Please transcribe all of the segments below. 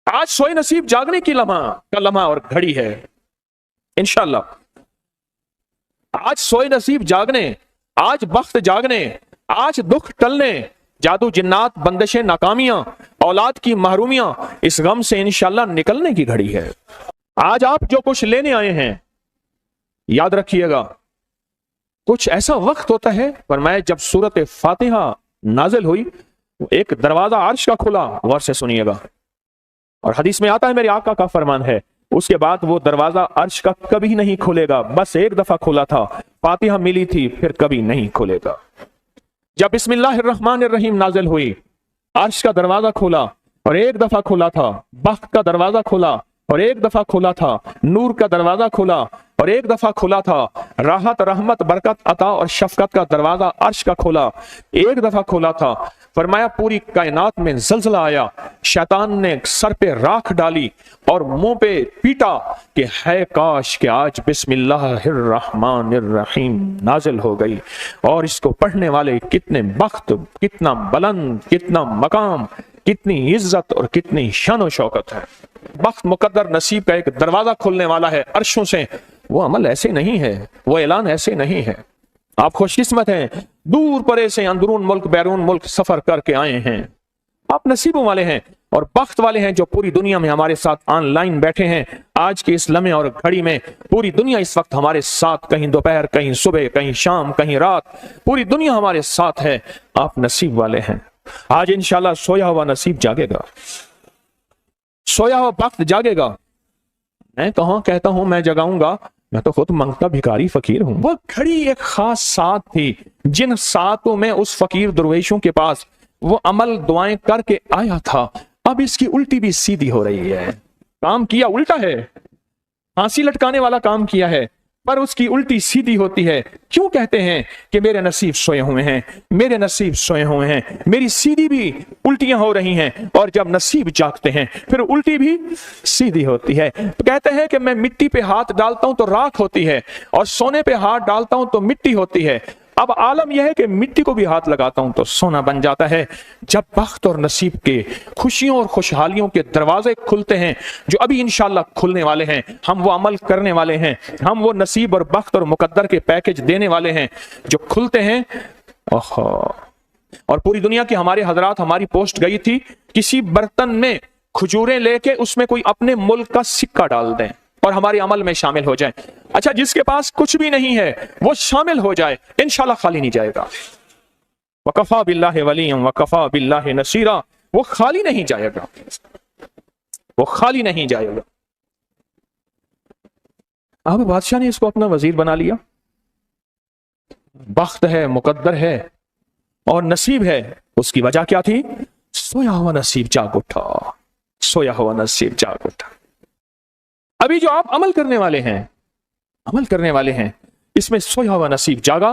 آج سوئے نصیب جاگنے کی لمحہ اور گھڑی ہے انشاءاللہ۔ آج سوئے نصیب جاگنے، آج بخت جاگنے، آج دکھ ٹلنے، جادو جنات بندشیں ناکامیاں، اولاد کی محرومیاں، اس غم سے انشاءاللہ نکلنے کی گھڑی ہے۔ آج آپ جو کچھ لینے آئے ہیں یاد رکھیے گا، کچھ ایسا وقت ہوتا ہے، فرمایا جب سورت فاتحہ نازل ہوئی ایک دروازہ عرش کا کھلا، غور سے سنیے گا، اور حدیث میں آتا ہے میرے آقا کا فرمان ہے اس کے بعد وہ دروازہ عرش کا کبھی نہیں کھلے گا، بس ایک دفعہ کھلا تھا، فاتحہ ملی تھی، پھر کبھی نہیں کھلے گا۔ جب بسم اللہ الرحمن الرحیم نازل ہوئی، عرش کا دروازہ کھلا اور ایک دفعہ کھلا تھا، بخت کا دروازہ کھلا اور ایک دفعہ کھلا تھا، نور کا دروازہ کھلا اور ایک دفعہ کھلا تھا، راحت رحمت برکت عطا اور شفقت کا دروازہ عرش کا کھلا، ایک دفعہ کھلا تھا۔ فرمایا پوری کائنات میں زلزلہ آیا، شیطان نے سر پہ راکھ ڈالی اور منہ پہ پیٹا کہ ہے کاش کہ آج بسم اللہ الرحمن الرحیم نازل ہو گئی، اور اس کو پڑھنے والے کتنے بخت، کتنا بلند، کتنا مقام، کتنی عزت اور کتنی شان و شوکت ہے۔ بخت مقدر نصیب کا ایک دروازہ کھلنے والا ہے عرشوں سے، وہ عمل ایسے نہیں ہے، وہ اعلان ایسے نہیں ہے۔ آپ خوش قسمت ہیں، دور پرے سے اندرون ملک بیرون ملک سفر کر کے آئے ہیں، آپ نصیبوں والے ہیں اور بخت والے ہیں جو پوری دنیا میں ہمارے ساتھ آن لائن بیٹھے ہیں۔ آج کے اس لمحے اور گھڑی میں پوری دنیا اس وقت ہمارے ساتھ، کہیں دوپہر، کہیں صبح، کہیں شام، کہیں رات، پوری دنیا ہمارے ساتھ ہے، آپ نصیب والے ہیں۔ آج انشاءاللہ سویا ہوا نصیب جاگے گا، سویا ہوا بخت جاگے گا۔ میں کہاں کہتا ہوں میں جگاؤں گا، میں تو خود منگتا بھکاری فقیر ہوں۔ وہ گھڑی ایک خاص ساتھ تھی، جن ساتوں میں اس فقیر درویشوں کے پاس وہ عمل دعائیں کر کے آیا تھا، اب اس کی الٹی بھی سیدھی ہو رہی ہے۔ کام کیا الٹا ہے، پھانسی لٹکانے والا کام کیا ہے، پر اس کی الٹی سیدھی ہوتی ہے۔ کیوں کہتے ہیں کہ میرے نصیب سوئے ہوئے ہیں، میرے نصیب سوئے ہوئے ہیں، میری سیدھی بھی الٹیاں ہو رہی ہیں، اور جب نصیب جاگتے ہیں پھر الٹی بھی سیدھی ہوتی ہے۔ تو کہتے ہیں کہ میں مٹی پہ ہاتھ ڈالتا ہوں تو راکھ ہوتی ہے، اور سونے پہ ہاتھ ڈالتا ہوں تو مٹی ہوتی ہے۔ اب عالم یہ ہے کہ مٹی کو بھی ہاتھ لگاتا ہوں تو سونا بن جاتا ہے۔ جب بخت اور نصیب کے خوشیوں اور خوشحالیوں کے دروازے کھلتے ہیں، جو ابھی انشاءاللہ کھلنے والے ہیں، ہم وہ عمل کرنے والے ہیں، ہم وہ نصیب اور بخت اور مقدر کے پیکج دینے والے ہیں جو کھلتے ہیں۔ اور پوری دنیا کے ہمارے حضرات، ہماری پوسٹ گئی تھی کسی برتن میں کھجوریں لے کے اس میں کوئی اپنے ملک کا سکہ ڈال دیں اور ہمارے عمل میں شامل ہو جائیں۔ اچھا، جس کے پاس کچھ بھی نہیں ہے وہ شامل ہو جائے، انشاءاللہ خالی نہیں جائے گا۔ وَكَفَى بِاللَّهِ وَلِيًّا وَكَفَى بِاللَّهِ نَصِيرًا، وہ خالی نہیں جائے گا، وہ خالی نہیں جائے گا۔ اب بادشاہ نے اس کو اپنا وزیر بنا لیا، بخت ہے، مقدر ہے اور نصیب ہے۔ اس کی وجہ کیا تھی؟ سویا ہوا نصیب جاگ اٹھا، سویا ہوا نصیب جاگ اٹھا۔ ابھی جو آپ عمل کرنے والے ہیں، عمل کرنے والے ہیں، اس میں سویا ہوا نصیب جاگا،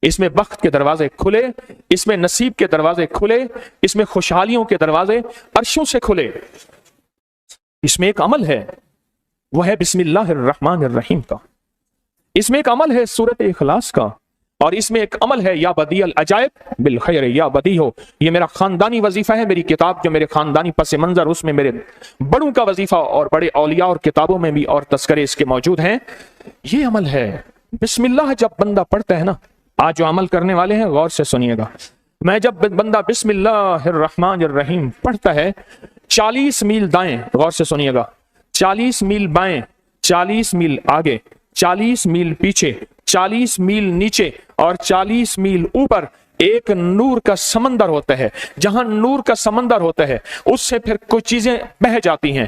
اس میں بخت کے دروازے کھلے، اس میں نصیب کے دروازے کھلے، اس میں خوشحالیوں کے دروازے عرشوں سے کھلے۔ اس میں ایک عمل ہے، وہ ہے بسم اللہ الرحمن الرحیم کا، اس میں ایک عمل ہے سورت اخلاص کا، اور اس میں ایک عمل ہے یا بدیع العجائب بالخیر یا بدیع ہو۔ یہ میرا خاندانی وظیفہ ہے، میری کتاب جو میرے خاندانی پس منظر، اس میں میرے بڑوں کا وظیفہ اور بڑے اولیاء اور کتابوں میں بھی اور تذکرے اس کے موجود ہیں۔ یہ عمل ہے بسم اللہ، جب بندہ پڑھتا ہے نا، آج جو عمل کرنے والے ہیں غور سے سنیے گا، میں جب بندہ بسم اللہ الرحمن الرحیم پڑھتا ہے، 40 میل دائیں، غور سے سنیے گا، 40 میل بائیں، 40 میل آگے، 40 میل پیچھے، 40 میل نیچے اور 40 میل اوپر ایک نور کا سمندر ہوتا ہے۔ جہاں نور کا سمندر ہوتا ہے اس سے پھر کوئی چیزیں بہہ جاتی ہیں،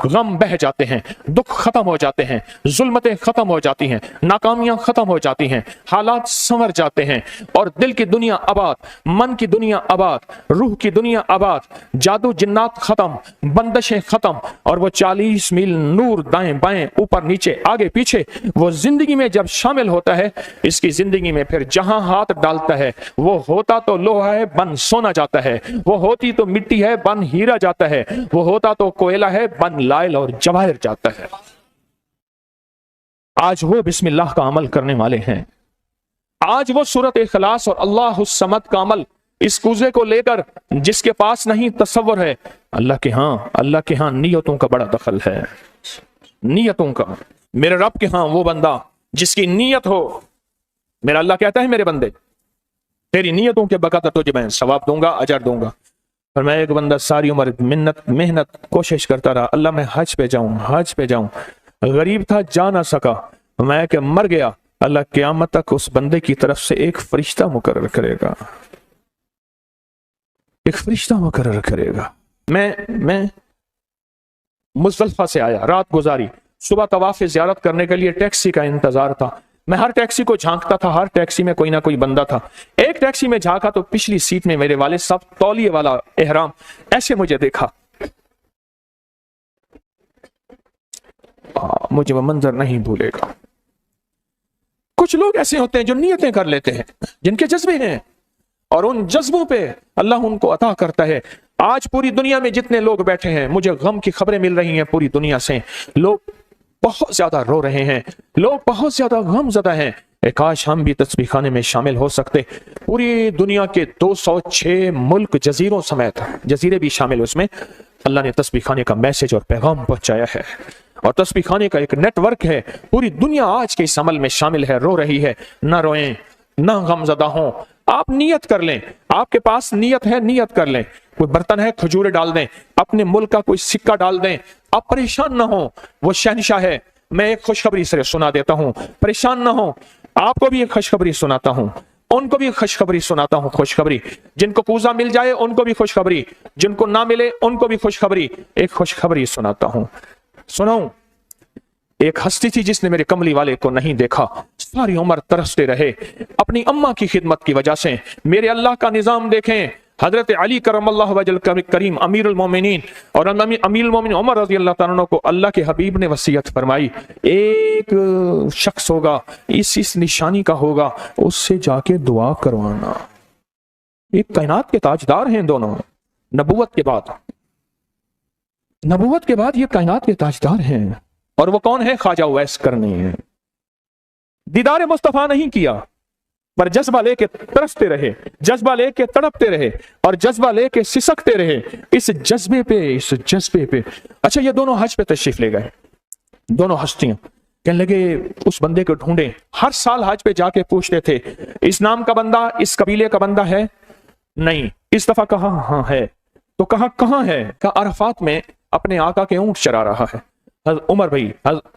غم بہہ جاتے ہیں، دکھ ختم ہو جاتے ہیں، ظلمتیں ختم ہو جاتی ہیں، ناکامیاں ختم ہو جاتی ہیں، حالات سنور جاتے ہیں، اور دل کی دنیا آباد، من کی دنیا آباد، روح کی دنیا آباد، جادو جنات ختم، بندشیں ختم، اور وہ 40 میل نور دائیں بائیں اوپر نیچے آگے پیچھے وہ زندگی میں جب شامل ہوتا ہے، اس کی زندگی میں پھر جہاں ہاتھ ڈالتا ہے وہ ہوتا تو لوہا ہے بن سونا جاتا ہے، وہ ہوتی تو مٹی ہے بن ہیرا جاتا ہے، وہ ہوتا تو کوئلہ ہے بن لائل اور جواہر جاتا ہے۔ آج وہ بسم اللہ کا عمل کرنے والے ہیں، آج وہ سورت اخلاص اور اللہ الصمد کا عمل इस कूजे को लेकर जिसके पास नहीं तसव्वुर है, अल्लाह के हाँ नियतों का बड़ा दखल है, नियतों का। मेरे रब के हाँ वो बंदा जिसकी नियत हो, मेरा अल्लाह कहता है मेरे बंदे तेरी नियतों के बकदर तुझे मैं सवाब दूंगा, अजर दूंगा। और मैं एक बंदा सारी उम्र मेहनत कोशिश करता रहा, अल्लाह मैं हज पे जाऊं, गरीब था जा ना सका, मैं कि मर गया, अल्लाह क़यामत तक उस बंदे की तरफ से एक फरिश्ता मुकर्रर करेगा, एक फरिश्ता मुकर्रर करेगा। मैं मुज़दलिफ़ा से आया, रात गुजारी, सुबह तवाफ़ ज़ियारत करने के लिए टैक्सी का इंतजार था। मैं हर टैक्सी को झांकता था, हर टैक्सी में कोई ना कोई बंदा था। एक टैक्सी में झांका तो पिछली सीट में मेरे वाले साहब, तौलिए वाला एहराम, ऐसे मुझे देखा, मुझे वो मंजर नहीं भूलेगा। कुछ लोग ऐसे होते हैं जो नियतें कर लेते हैं, जिनके जज्बे हैं, और उन जज्बों पे अल्लाह उनको अता करता है। आज पूरी दुनिया में जितने लोग बैठे हैं, मुझे गम की खबरें मिल रही हैं पूरी दुनिया से, लोग बहुत ज्यादा रो रहे हैं, लोग बहुत ज्यादा गमज़दा हैं। काश हम भी तस्बीह खाने में शामिल हो सकते। पूरी दुनिया के 206 मुल्क, जजीरों समेत, जजीरे भी शामिल, उसमें अल्लाह ने तस्बीह खाने का मैसेज और पैगाम पहुंचाया है, और तस्बीह खाने का एक नेटवर्क है। पूरी दुनिया आज के इस अमल में शामिल है, रो रही है। ना रोएं, ना गमज़दा हों, आप नियत कर लें, आपके पास नियत है, नियत कर लें। कोई बर्तन है, खजूरें डाल दें, अपने मुल्क का कोई सिक्का डाल दें, आप परेशान ना हो, वो शहंशाह है। मैं एक खुशखबरी से सुना देता हूं, परेशान ना हो, आपको भी एक खुशखबरी सुनाता हूं, उनको भी एक खुशखबरी सुनाता हूं। खुशखबरी, जिनको कूजा मिल जाए उनको भी खुशखबरी, जिनको ना मिले उनको भी खुशखबरी। एक खुशखबरी सुनाता हूं, सुनाऊं। एक हस्ती थी जिसने मेरे कमली वाले को नहीं देखा, सारी उम्र तरसते रहे अपनी अम्मा की खिदमत की वजह से। मेरे अल्लाह का निजाम देखें, हजरत अली करमल्लाहु वजल करीम अमीरुल मोमिनीन और अमीरुल मोमिनीन उमर रज़ी अल्लाह तआला को अल्लाह के हबीब ने वसीयत फरमाई, एक शख्स होगा, इस निशानी का होगा, उससे जाके दुआ करवाना। एक कायनात के ताजदार हैं दोनों, नबूवत के बाद ये कायनात के ताजदार हैं। और वो कौन है? ख्वाजा उवैस करनी है। दीदार मुस्तफा नहीं किया, पर जज्बा लेके तरसते रहे, जज्बा लेके तड़पते रहे, और जज्बा लेके सिसकते रहे। इस जज्बे पे अच्छा, ये दोनों हज पे तशरीफ ले गए, दोनों हस्तियां। कहने लगे उस बंदे को ढूंढे। हर साल हज पे जाके पूछते थे, इस नाम का बंदा, इस कबीले का बंदा है? नहीं। इस दफा कहा हाँ है। तो कहा कहाँ है? कहा अरफात में अपने आका के ऊंट चरा रहा है। उमर भाई,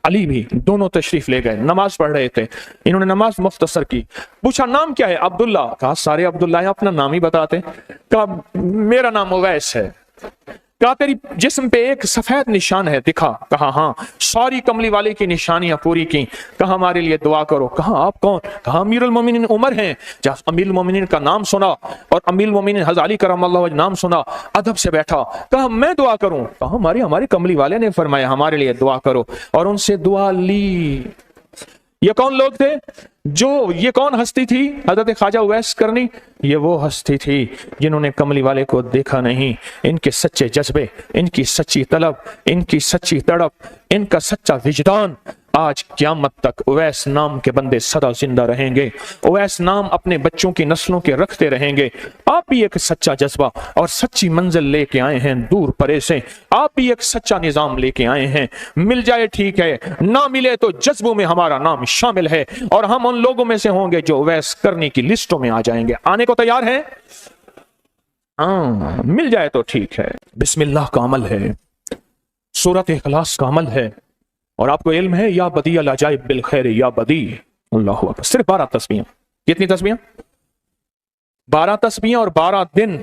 अली भी, दोनों तशरीफ ले गए, नमाज पढ़ रहे थे। इन्होंने नमाज मुख्तसर की, पूछा नाम क्या है? अब्दुल्ला। कहा सारे अब्दुल्ला हैं, अपना नाम ही बताते। कहा मेरा नाम उवैस है। कहा तेरी जिस्म पे एक सफेद निशान है, दिखा। कहा हाँ। सारी कमली वाले की निशानियां पूरी की। कहा हमारे लिए दुआ करो। कहा आप कौन? कहा अमीरुल मोमिनीन उमर हैं। जब अमीरुल मोमिनीन का नाम सुना और अमीरुल मोमिनीन हज़रत अली करमल्लाहु वजह नाम सुना, अदब से बैठा। कहा मैं दुआ करूं? कहा हमारे कमली वाले ने फरमाया हमारे लिए दुआ करो, और उनसे दुआ ली। ये कौन लोग थे? ये कौन हस्ती थी? हजरत ख्वाजा उवैस करनी। ये वो हस्ती थी जिन्होंने कमली वाले को देखा नहीं। इनके सच्चे जज्बे, इनकी सच्ची तलब, इनकी सच्ची तड़प, इनका सच्चा विजदान, आज क़यामत तक उवैस नाम के बंदे सदा जिंदा रहेंगे। उवैस नाम अपने बच्चों की नस्लों के रखते रहेंगे। आप भी एक सच्चा जज्बा और सच्ची मंजिल लेके आए हैं दूर परे से। आप भी एक सच्चा निजाम लेके आए हैं। मिल जाए ठीक है, ना मिले तो जज्बों में हमारा नाम शामिल है, और हम उन लोगों में से होंगे जो उवैस करने की लिस्टों में आ जाएंगे। आने को तैयार हैं? मिल जाए तो ठीक है। बिस्मिल्लाह का अमल है, सूरत इखलास का अमल है, और आपको इल्म है या बदी अल अजाइब बिल खैर या बदी। अल्लाहु अकबर। सिर्फ 12 तस्बीहां। कितनी तस्बीहां? 12 तस्बीहां और 12 दिन।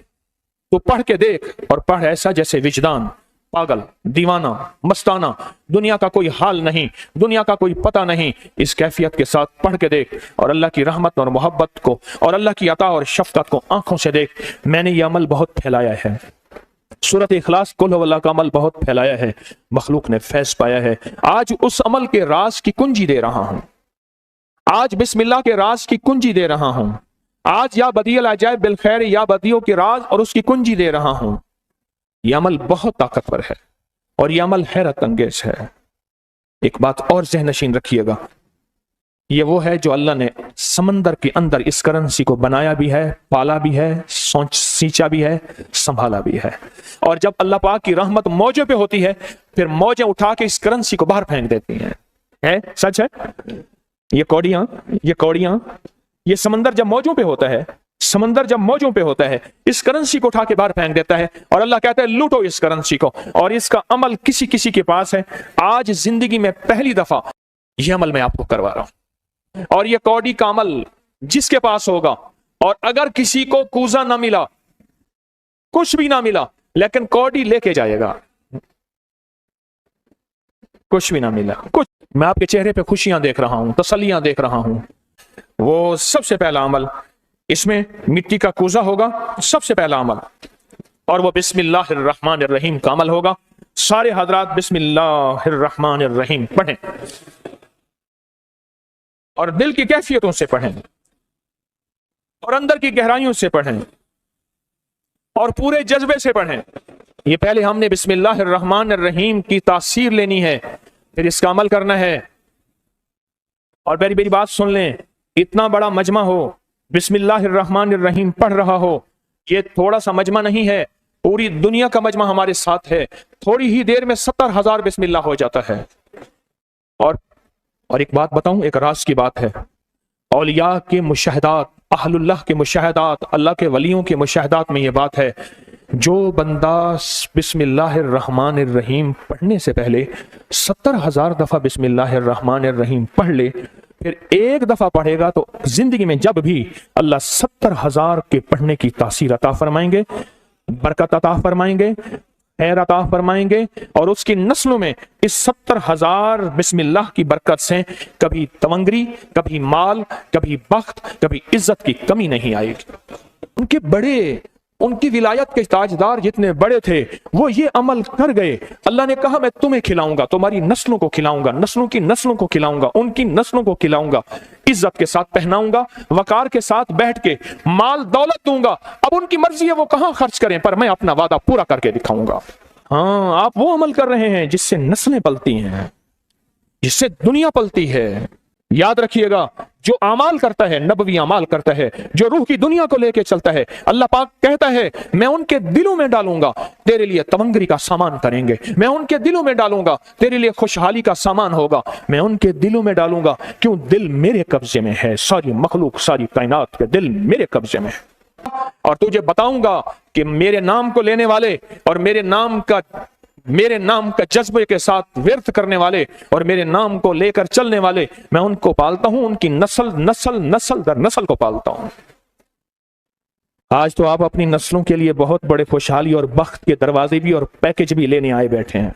तो पढ़ के देख, और पढ़ ऐसा जैसे विजदान पागल, दीवाना, मस्ताना, दुनिया का कोई हाल नहीं, दुनिया का कोई पता नहीं। इस कैफियत के साथ पढ़ के देख, और अल्लाह की रहमत और मोहब्बत को और अल्लाह की अता और शफकत को आंखों से देख। मैंने ये अमल बहुत फैलाया है, सूरत इखलास कुल हुवल्लाह का अमल बहुत फैलाया है, मखलूक ने फैज पाया है। आज उस अमल के राज की कुंजी दे रहा हूं, आज बिस्मिल्लाह के राज की कुंजी दे रहा हूं। आज या बदी अल अजाइब बिल खैर या बदियों के राज और उसकी कुंजी दे रहा हूं। यह अमल बहुत ताकतवर है, और यह अमल हैरत अंगेज है। एक बात और ज़हनशीन रखिएगा, ये वो है जो अल्लाह ने समंदर के अंदर इस करेंसी को बनाया भी है, पाला भी है, सींचा भी है, संभाला भी है। और जब अल्लाह पाक की रहमत मौजों पे होती है, फिर मौजें उठा के इस करेंसी को बाहर फेंक देती हैं। है सच है। ये कौड़ियां, ये समंदर जब मौजों पे होता है, समंदर जब मौजों पे होता है, इस करेंसी को उठा के बाहर फेंक देता है और अल्लाह कहता है लूटो इस करेंसी को। और इसका अमल किसी किसी के पास है। आज जिंदगी में पहली दफा यह अमल मैं आपको करवा रहा हूं। और यह कौड़ी का अमल जिसके पास होगा, और अगर किसी को कूजा ना मिला, कुछ भी ना मिला, लेकिन कौड़ी लेके जाएगा, कुछ भी ना मिला, कुछ, मैं आपके चेहरे पे खुशियां देख रहा हूं, तसल्लियां देख रहा हूं, वो सबसे पहला अमल, इसमें मिट्टी का कूजा होगा, सबसे पहला अमल, और वो बिस्मिल्लाहिर्रहमानिर्रहीम का अमल होगा। सारे हजरात बिस्मिल्लाहिर्रहमानिर्रहीम पढ़ें और दिल की कैफियतों से पढ़ें और अंदर की गहराइयों से पढ़ें और पूरे जज्बे से पढ़ें। ये पहले हमने बिस्मिल्लाहिर्रहमानिर्रहीम की तासीर लेनी है, फिर इसका अमल करना है। और मेरी बात सुन लें, इतना बड़ा मजमा हो, बिस्मिल्लाहिर्रहमानिर्रहीम पढ़ रहा हो, ये थोड़ा सा मजमा नहीं है, पूरी दुनिया का मजमा हमारे साथ है। थोड़ी ही देर में 70,000 बिस्मिल्लाह हो जाता है। और एक बात बताऊं, एक राज की बात है, औलिया के मुशाहदात, अहलुल्लाह के मुशाहदात, अल्लाह के वलियों के मुशाहदात में ये बात है, जो बंदा बिस्मिल्लाहिर्रहमानिर्रहीम पढ़ने से पहले 70,000 दफा बिस्मिल्लाहिर्रहमानिर्रहीम पढ़ ले, फिर एक दफा पढ़ेगा तो जिंदगी में जब भी अल्लाह 70,000 के पढ़ने की तासीर अता फरमाएंगे, बरकत अता फरमाएंगे, खैर अता फरमाएंगे। और उसकी नस्लों में इस 70,000 बिस्मिल्लाह की बरकत से कभी तवंगरी, कभी माल, कभी बख्त, कभी इज्जत की कमी नहीं आएगी। उनकी विलायत के ताजदार जितने बड़े थे, वो ये अमल कर गए। अल्लाह ने कहा मैं तुम्हें खिलाऊंगा, तुम्हारी नस्लों को खिलाऊंगा, नस्लों की नस्लों को खिलाऊंगा, उनकी नस्लों को खिलाऊंगा, इज्जत के साथ पहनाऊंगा, वकार के साथ बैठ के माल दौलत दूंगा। अब उनकी मर्जी है वो कहां खर्च करें, पर मैं अपना वादा पूरा करके दिखाऊंगा। हाँ, आप वो अमल कर रहे हैं जिससे नस्लें पलती हैं, जिससे दुनिया पलती है। याद रखिएगा, जो अमाल करता है, नबवी अमाल करता है, जो रूह की दुनिया को लेके चलता है, अल्लाह पाक कहता है मैं उनके दिलों में डालूंगा, तेरे लिए तवंगरी का सामान करेंगे, मैं उनके दिलों में डालूंगा, तेरे लिए खुशहाली का सामान होगा, मैं उनके दिलों में डालूंगा। क्यों? दिल मेरे कब्जे में है, सारी मखलूक, सारी कायनात के दिल मेरे कब्जे में है। और तुझे बताऊंगा कि मेरे नाम को लेने वाले और मेरे नाम का जज्बे के साथ व्यर्थ करने वाले और मेरे नाम को लेकर चलने वाले, मैं उनको पालता हूं, उनकी नस्ल दर नस्ल को पालता हूं। आज तो आप अपनी नस्लों के लिए बहुत बड़े खुशहाली और बख्त के दरवाजे भी और पैकेज भी लेने आए बैठे हैं।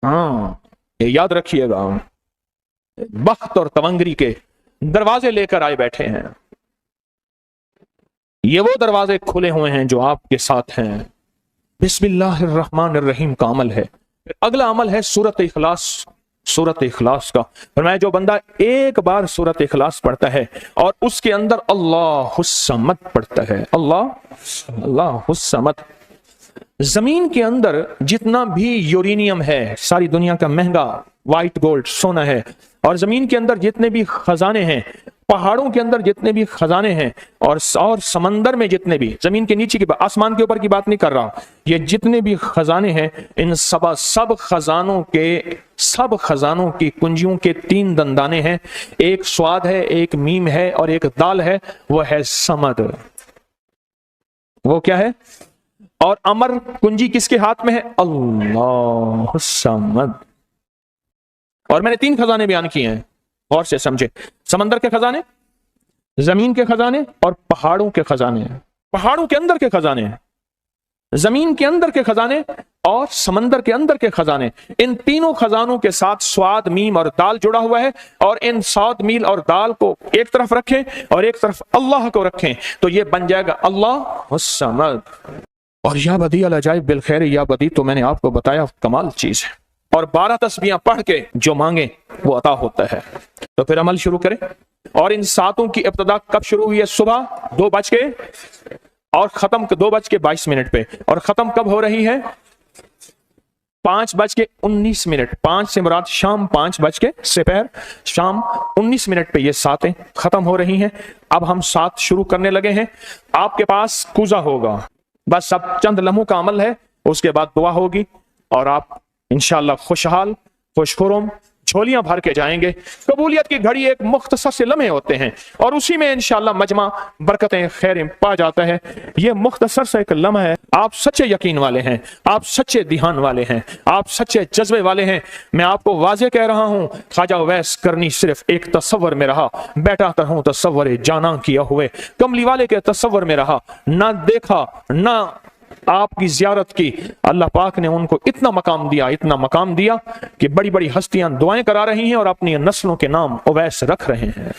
हाँ, ये याद रखिएगा, बख्त और तवंगरी के दरवाजे लेकर आए बैठे हैं। ये वो दरवाजे खुले हुए हैं जो आपके साथ हैं। बिस्मिल्लाहिर्रहमानिर्रहीम का अमल है। फिर अगला अमल है सूरत इखलास का। फरमाया जो बंदा एक बार सूरत इखलास पढ़ता है और उसके अंदर अल्लाहुस समद पढ़ता है, अल्लाहुस समद, जमीन के अंदर जितना भी यूरेनियम है, सारी दुनिया का महंगा व्हाइट गोल्ड सोना है, और जमीन के अंदर जितने भी खजाने हैं, पहाड़ों के अंदर जितने भी खजाने हैं, और समंदर में जितने भी, जमीन के नीचे की, आसमान के ऊपर की बात नहीं कर रहा, ये जितने भी खजाने हैं, इन सब खजानों की कुंजियों के 3 दंदाने हैं। एक स्वाद है, एक मीम है और एक दाल है, वो है समद। वो क्या है? और अमर कुंजी किसके हाथ में है? अल्लाह समद। और मैंने 3 खजाने बयान किए हैं, और से समझे। समंदर के खजाने, जमीन के खजाने और पहाड़ों के खजाने। पहाड़ों के अंदर के खजाने, जमीन के अंदर के खजाने और समंदर के अंदर के खजाने। इन तीनों खजानों के साथ स्वाद, मीम और दाल जुड़ा हुआ है, और इन स्वाद, मील और दाल को एक तरफ रखें और एक तरफ अल्लाह को रखें, तो ये बन जाएगा अल्लाह समद। और या बदी अल अजाइब बिल खैर, या बदी तो मैंने आपको बताया कमाल चीज है। और 12 तस्बीहां पढ़ के जो मांगे वो अता होता है। तो फिर अमल शुरू करें। और इन 7 की इब्तिदा कब शुरू हुई है? सुबह 2 बज के और खत्म 2 बज के 22 मिनट पे। और खत्म कब हो रही है? 5:19, 5 से मुराद शाम 5 बज के सपहर शाम 19 मिनट पे ये सातें खत्म हो रही हैं। अब हम सात शुरू करने लगे हैं। आपके पास कुजा होगा, बस अब चंद लम्हों का अमल है, उसके बाद दुआ होगी और आप इंशाअल्लाह खुशहाल खुशखुरम झोलियां भर के जाएंगे। कबूलियत की घड़ी एक मुख्तसर से लम्हे होते हैं और उसी में इंशाअल्लाह मजमा बरकतें खैरें पा जाता है। ये मुख्तसर सा एक लम्हा है। आप सच्चे यकीन वाले हैं, आप सच्चे ध्यान वाले हैं, आप सच्चे जज्बे वाले हैं। मैं आपको वाजे कह रहा हूं, ख्वाजा उवैस करनी सिर्फ एक तस्वर में रहा, बैठा हूं तस्वर जाना किया हुए। कमली वाले के तस्वर में रहा, ना देखा ना आपकी जियारत की। अल्लाह पाक ने उनको इतना मकाम दिया, इतना मकाम दिया कि बड़ी बड़ी हस्तियां दुआएं करा रही हैं और अपनी नस्लों के नाम उवैस रख रहे हैं।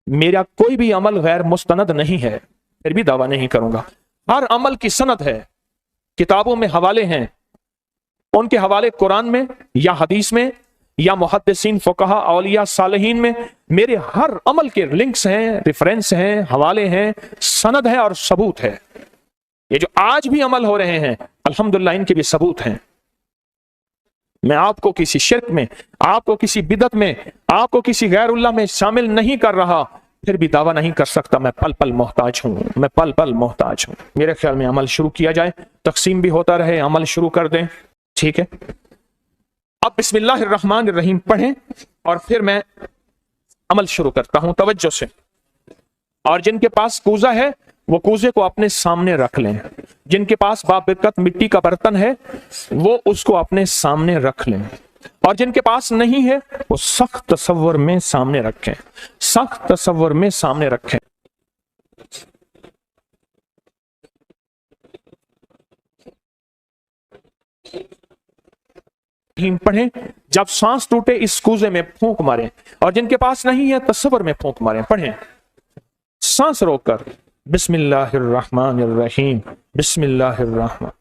मेरा कोई भी अमल गैर मुस्तनद नहीं है, फिर भी दावा नहीं करूंगा। हर अमल की सनद है, किताबों में हवाले हैं, उनके हवाले कुरान में या हदीस में या मुहद्दिसीन फुकहा औलिया सालिहीन में। मेरे हर अमल के लिंक्स हैं, रेफरेंस हैं, हवाले हैं, सनद है और सबूत है। ये जो आज भी अमल हो रहे हैं अल्हम्दुलिल्लाह इनके भी सबूत हैं। मैं आपको किसी शिर्क में, आपको किसी बिदत में, आपको किसी गैरुल्लाह में शामिल नहीं कर रहा, फिर भी दावा नहीं कर सकता मैं पल पल मोहताज हूं, मैं पल पल मोहताज हूं। मेरे ख्याल में अमल शुरू किया जाए, तकसीम भी होता रहे, अमल शुरू कर दें, ठीक है। अब बिस्मिल्लाहिर्रहमानिर्रहीम पढ़ें और फिर मैं अमल शुरू करता हूं तवज्जो से। और जिनके पास कूजा है वो कूजे को अपने सामने रख लें, जिनके पास बाबरकत मिट्टी का बर्तन है वो उसको अपने सामने रख लें, और जिनके पास नहीं है वो सख्त तसव्वुर में सामने रखें, सख्त तसव्वुर में सामने रखें। पढ़ें, जब सांस टूटे इस कूजे में फूंक मारें, और जिनके पास नहीं है तसव्वुर में फूंक मारें। पढ़ें सांस रोककर, बिस्मिल्लाहिर्रहमानिर्रहीम, बिस्मिल्लाहिर्रहमान।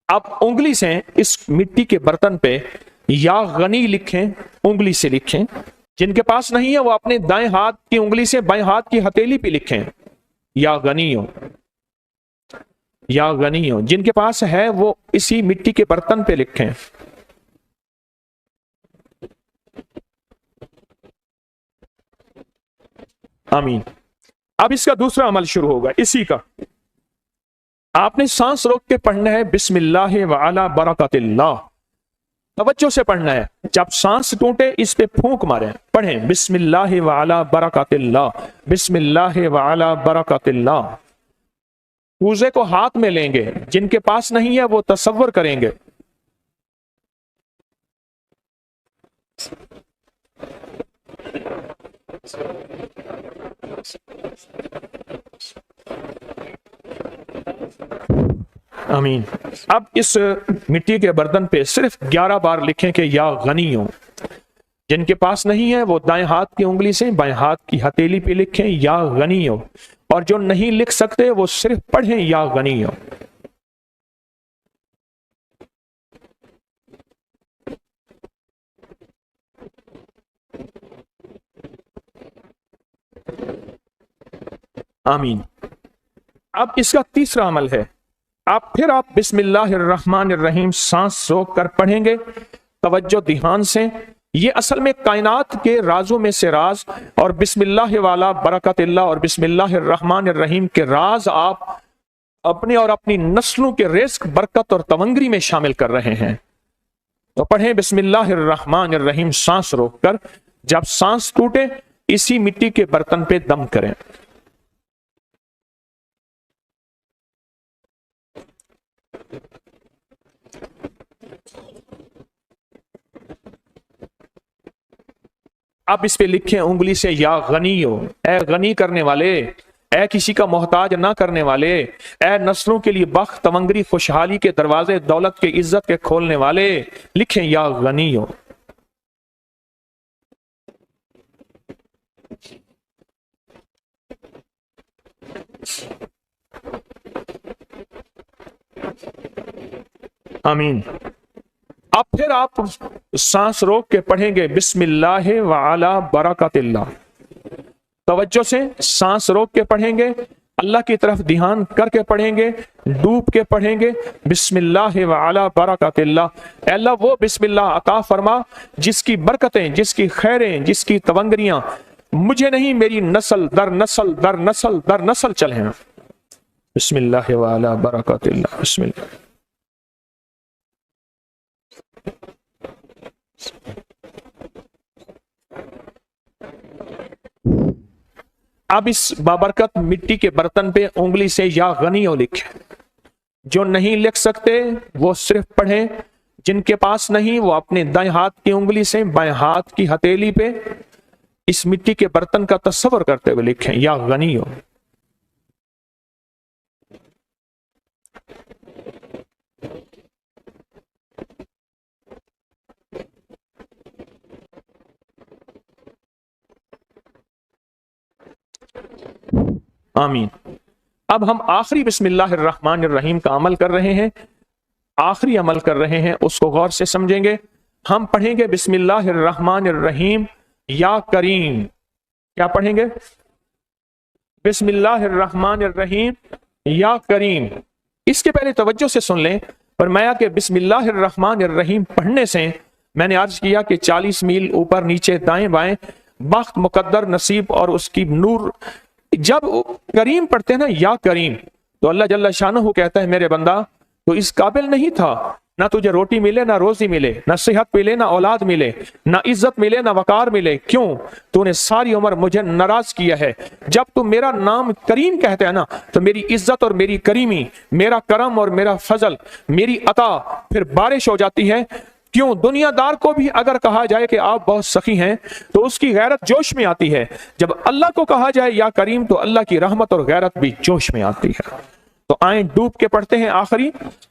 आप उंगली से इस मिट्टी के बर्तन पे या गनी लिखें, उंगली से लिखें। जिनके पास नहीं है वो अपने दाएं हाथ की उंगली से बाएं हाथ की हथेली पे लिखें, या गनियो, या गनियो। जिनके पास है वो इसी मिट्टी के बर्तन पे लिखें। आमीन। अब इसका दूसरा अमल शुरू होगा इसी का। आपने सांस रोक के पढ़ना है बिस्मिल्लाह व अला बरकतिल्लाह, तवज्जो से पढ़ना है। जब सांस टूटे इस पे फूंक मारें। पढ़ें बिस्मिल्लाह व अला बरकतिल्लाह, बिस्मिल्लाह व अला बरकतिल्लाह। कूजे को हाथ में लेंगे, जिनके पास नहीं है वो तसव्वुर करेंगे आमीन। अब इस मिट्टी के बर्तन पे सिर्फ 11 बार लिखें कि या गनियो। जिनके पास नहीं है वो दाएं हाथ की उंगली से बाएं हाथ की हथेली पे लिखें या गनियो, और जो नहीं लिख सकते वो सिर्फ पढ़ें या गनियो। आमीन। अब इसका तीसरा अमल है, आप बिस्मिल्लाहिर्रहमानिर्रहीम सांस रोक कर पढ़ेंगे, तवज्जो ध्यान से। ये असल में कायनात के राजों में से राज, और बिस्मिल्लाह वाला बरकतिल्लाह और बिस्मिल्लाहिर्रहमानिर्रहीम के राज आप अपने और अपनी नस्लों के रिस्क, बरकत और तवंगरी में शामिल कर रहे हैं। तो पढ़ें बिस्मिल्लाहिर्रहमानिर्रहीम सांस रोक कर। जब सांस टूटे इसी मिट्टी के बर्तन पे दम करें। अब इस पे लिखें उंगली से या गनियो, ए गनी करने वाले, ए किसी का मोहताज ना करने वाले, ए नस्लों के लिए बख्त, तमंगरी, खुशहाली के दरवाजे, दौलत के, इज्जत के खोलने वाले। लिखें या गनियो। आमीन। अब फिर आप सांस रोक के पढ़ेंगे बिस्मिल्लाह व अला बरकतिल्लाह। तवज्जो से सांस रोक के पढ़ेंगे اللہ کی طرف دھیان کر کے پڑھیں گے، ڈوب کے پڑھیں گے۔ بسم اللہ وعلی برکات اللہ، اے اللہ وہ بسم اللہ عطا فرما جس کی برکتیں، جس کی خیریں، جس کی تونگریاں مجھے نہیں، میری نسل در نسل در نسل در نسل چلیں۔ بسم اللہ وعلی برکات اللہ، بسم اللہ۔ اب اس بابرکت مٹی کے برتن پہ انگلی سے یا غنیو لکھیں۔ جو نہیں لکھ سکتے وہ صرف پڑھیں، جن کے پاس نہیں وہ اپنے دائیں ہاتھ کی انگلی سے بائیں ہاتھ کی ہتھیلی پہ اس مٹی کے برتن کا تصور کرتے ہوئے لکھیں یا غنیو۔ آمین۔ اب ہم آخری بسم اللہ الرحمن الرحیم کا عمل کر رہے ہیں، آخری عمل کر رہے ہیں، اس کو غور سے سمجھیں گے۔ ہم پڑھیں گے بسم اللہ الرحمن الرحیم یا کریم۔ کیا پڑھیں گے؟ بسم اللہ الرحمن الرحیم یا کریم۔ اس کے پہلے توجہ سے سن لیں، فرمایا کہ بسم اللہ الرحمن الرحیم پڑھنے سے میں نے عرض کیا کہ 40 میل اوپر نیچے دائیں بائیں بخت، مقدر، نصیب اور اس کی نور۔ جب کریم پڑھتے ہیں نا یا کریم، تو اللہ جل شانہ کہتا ہے میرے بندہ تو اس قابل نہیں تھا، نہ تجھے روٹی ملے، نہ روزی ملے، نہ صحت ملے، نہ اولاد ملے، نہ عزت ملے، نہ وقار ملے۔ کیوں؟ تو نے ساری عمر مجھے ناراض کیا ہے۔ جب تو میرا نام کریم کہتے ہیں نا تو میری عزت اور میری کریمی، میرا کرم اور میرا فضل، میری عطا پھر بارش ہو جاتی ہے۔ کیوں؟ دنیا دار کو بھی اگر کہا جائے کہ آپ بہت سخی ہیں تو اس کی غیرت جوش میں آتی ہے، جب اللہ کو کہا جائے یا کریم تو اللہ کی رحمت اور غیرت بھی جوش میں آتی ہے۔ تو آئیں ڈوب کے پڑھتے ہیں آخری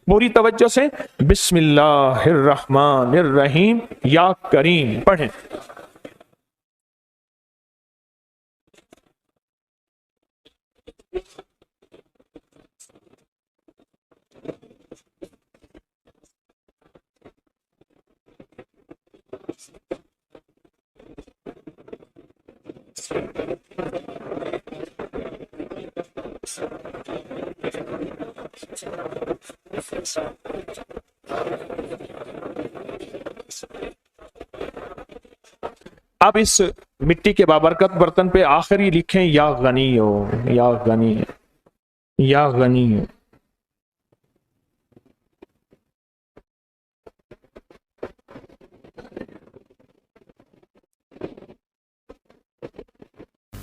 پوری توجہ سے، بسم اللہ الرحمن الرحیم یا کریم پڑھیں۔ اب اس مٹی کے بابرکت برتن پہ آخری لکھیں یا غنی ہو، یا غنی، یا غنی۔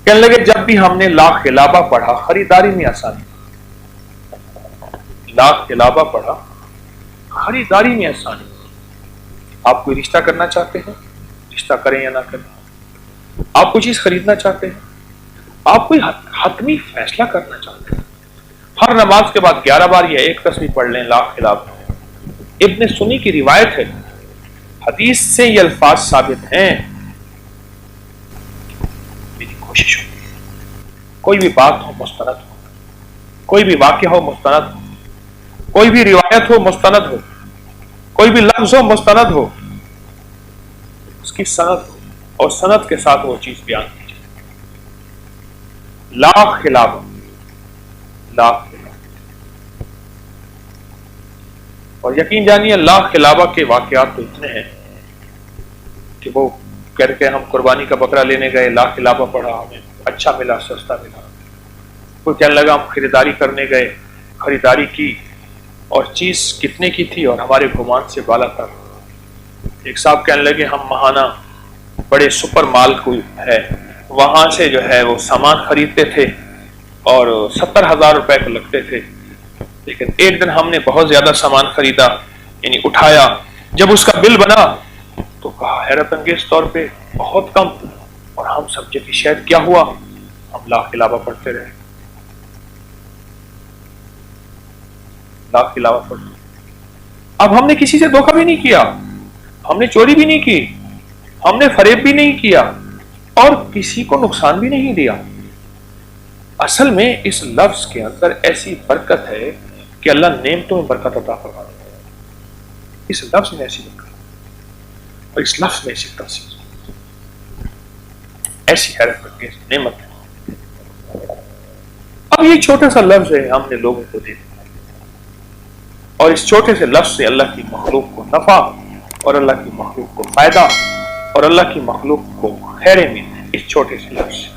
کہنے لگے جب بھی ہم نے لا خلابہ پڑھا خریداری میں آسانی، لا خلابہ پڑھا خریداری میں آسانی۔ آپ کوئی رشتہ کرنا چاہتے ہیں، رشتہ کریں یا نہ کریں۔ آپ کوئی چیز خریدنا چاہتے ہیں، آپ کوئی حتمی فیصلہ کرنا چاہتے ہیں، ہر نماز کے بعد 11 بار یا ایک تسبیح پڑھ لیں لا خلابہ۔ ابن سنی کی روایت ہے، حدیث سے یہ الفاظ ثابت ہیں۔ میری کوشش ہوگی کوئی بھی بات ہو مستند ہو، کوئی بھی واقعہ ہو مستند ہو، کوئی بھی روایت ہو مستند ہو، کوئی بھی لفظ ہو مستند ہو، اس کی سند ہو اور سند کے ساتھ وہ چیز بیان کی جائے۔ لا خلابہ، لا خلابہ۔ اور یقین جانیے لا خلابہ کے واقعات تو اتنے ہیں کہ وہ کہہ کے ہم قربانی کا بکرا لینے گئے، لا خلابہ پڑھا، ہمیں اچھا ملا، سستا ملا۔ کوئی کہنے لگا ہم خریداری کرنے گئے، خریداری کی اور چیز کتنے کی تھی اور ہمارے گمان سے بالا تر۔ ایک صاحب کہنے لگے ہم ماہانہ بڑے سپر مال کوئی ہے وہاں سے جو ہے وہ سامان خریدتے تھے اور 70,000 روپے کو لگتے تھے، لیکن ایک دن ہم نے بہت زیادہ سامان خریدا، یعنی اٹھایا، جب اس کا بل بنا تو کہا حیرت انگیز طور پہ بہت کم، اور ہم سمجھے کہ شاید کیا ہوا، ہم لا خلابہ پڑھتے رہے، لا خلابہ پڑھتے۔ اب ہم نے کسی سے دھوکہ بھی نہیں کیا، ہم نے چوری بھی نہیں کی، ہم نے فریب بھی نہیں کیا اور کسی کو نقصان بھی نہیں دیا۔ اصل میں اس لفظ کے اندر ایسی برکت ہے کہ اللہ نعمتوں میں برکت عطا فرماتا ہے۔ اس لفظ میں ایسی برکت اور اس لفظ میں ایسی تاثیر، ایسی حیرت انگیز نعمت ہے۔ اب یہ چھوٹا سا لفظ ہے، ہم نے لوگوں کو دے دیا، اور اس چھوٹے سے لفظ سے اللہ کی مخلوق کو نفع اور اللہ کی مخلوق کو فائدہ اور اللہ کی مخلوق کو خیریں ملیں اس چھوٹے سے لفظ سے۔